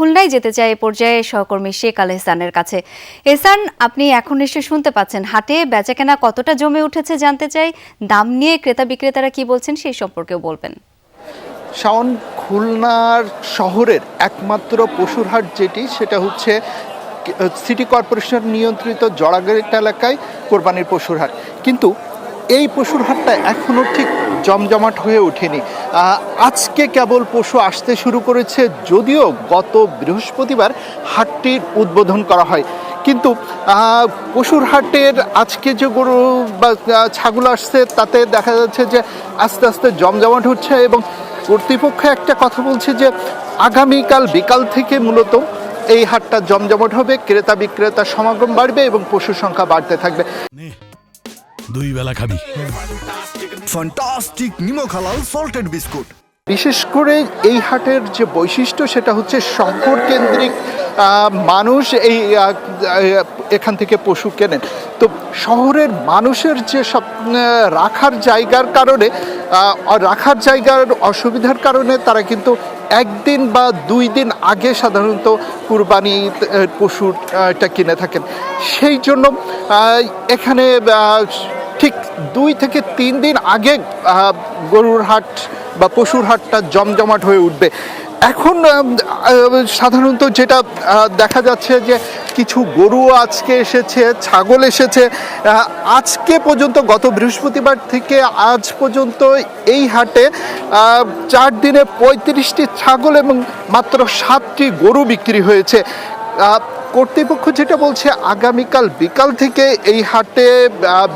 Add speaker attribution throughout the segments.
Speaker 1: খুলনায় যেতে চাই এই পর্যায়ে সহকর্মী শেখ আল এহসানের কাছে। এহসান, আপনি এখন নিশ্চয়ই শুনতে পাচ্ছেন, হাটে বেচাকেনা কতটা জমে উঠেছে জানতে চাই। দাম নিয়ে ক্রেতা বিক্রেতারা কি বলছেন সেই সম্পর্কেও বলবেন।
Speaker 2: শাওন, খুলনার শহরের একমাত্র পশুর হাট যেটি, সেটা হচ্ছে সিটি কর্পোরেশন নিয়ন্ত্রিত জড়াগেট এলাকায় কোরবানির পশুর হাট। কিন্তু এই পশুর হাটটা এখনও ঠিক জমজমাট হয়ে ওঠেনি। আজকে কেবল পশু আসতে শুরু করেছে, যদিও গত বৃহস্পতিবার হাটটির উদ্বোধন করা হয়। কিন্তু পশুর হাটের আজকে যে গরু বা ছাগল আসছে, তাতে দেখা যাচ্ছে যে আস্তে আস্তে জমজমাট হচ্ছে এবং কর্তৃপক্ষ একটা কথা বলছে যে আগামীকাল বিকাল থেকে মূলত এই হাটটা জমজমাট হবে, ক্রেতা বিক্রেতার সমাগম বাড়বে এবং পশুর সংখ্যা বাড়তে থাকবে।
Speaker 3: দুই বেলা খাবি
Speaker 4: ফ্যান্টাস্টিক নিমো খালাল সল্টেড বিস্কুট।
Speaker 2: বিশেষ করে এই হাটের যে বৈশিষ্ট্য, সেটা হচ্ছে শহর কেন্দ্রিক মানুষ এখান থেকে পশু কেনেন। তো শহরের মানুষের যে সব রাখার জায়গার অসুবিধার কারণে তারা কিন্তু একদিন বা 2 দিন আগে সাধারণত কুরবানি পশুটা কিনে থাকেন। সেই জন্য এখানে ঠিক 2 থেকে 3 দিন আগে গরুর হাট বা পশুর হাটটা জমজমাট হয়ে উঠবে। এখন সাধারণত যেটা দেখা যাচ্ছে যে কিছু গরু আজকে এসেছে, ছাগল এসেছে। আজকে পর্যন্ত, গত বৃহস্পতিবার থেকে আজ পর্যন্ত এই হাটে 4 দিনে 35টি ছাগল এবং মাত্র 7টি গরু বিক্রি হয়েছে। কর্তৃপক্ষ যেটা বলছে, আগামীকাল বিকাল থেকে এই হাটে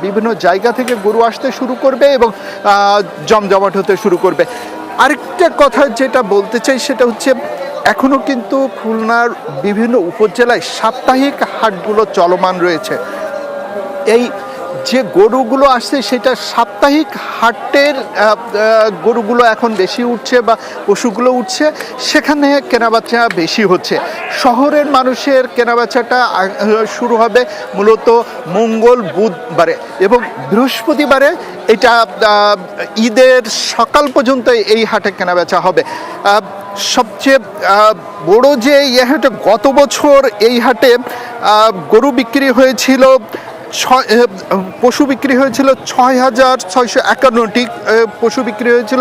Speaker 2: বিভিন্ন জায়গা থেকে গরু আসতে শুরু করবে এবং জমজমাট হতে শুরু করবে। আরেকটা কথা যেটা বলতে চাই, সেটা হচ্ছে এখনও কিন্তু খুলনার বিভিন্ন উপজেলায় সাপ্তাহিক হাটগুলো চলমান রয়েছে। এই যে গরুগুলো আসছে, সেটা সাপ্তাহিক হাটের গরুগুলো এখন বেশি উঠছে বা পশুগুলো উঠছে, সেখানে কেনাবেচা বেশি হচ্ছে। শহরের মানুষের কেনাবেচাটা শুরু হবে মূলত মঙ্গল বুধবারে এবং বৃহস্পতিবারে। এটা ঈদের সকাল পর্যন্ত এই হাটে কেনাবেচা হবে। সবচেয়ে বড় যে হাটে, গত বছর এই হাটে গরু বিক্রি হয়েছিল, পশু বিক্রি হয়েছিল 6,651টি পশু বিক্রি হয়েছিল।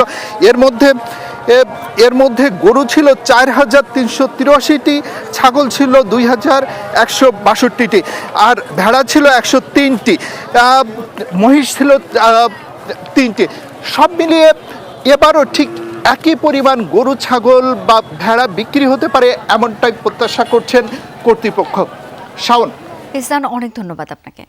Speaker 2: এর মধ্যে গরু ছিল 4,383টি, ছাগল ছিল 2,162টি, আর ভেড়া ছিল 103টি, মহিষ ছিল 3টি। সব মিলিয়ে এবারও ঠিক একই পরিমাণ গরু, ছাগল বা ভেড়া বিক্রি হতে পারে, এমনটাই প্রত্যাশা করছেন কর্তৃপক্ষ। শাওন।
Speaker 1: এহসান, অনেক ধন্যবাদ আপনাকে।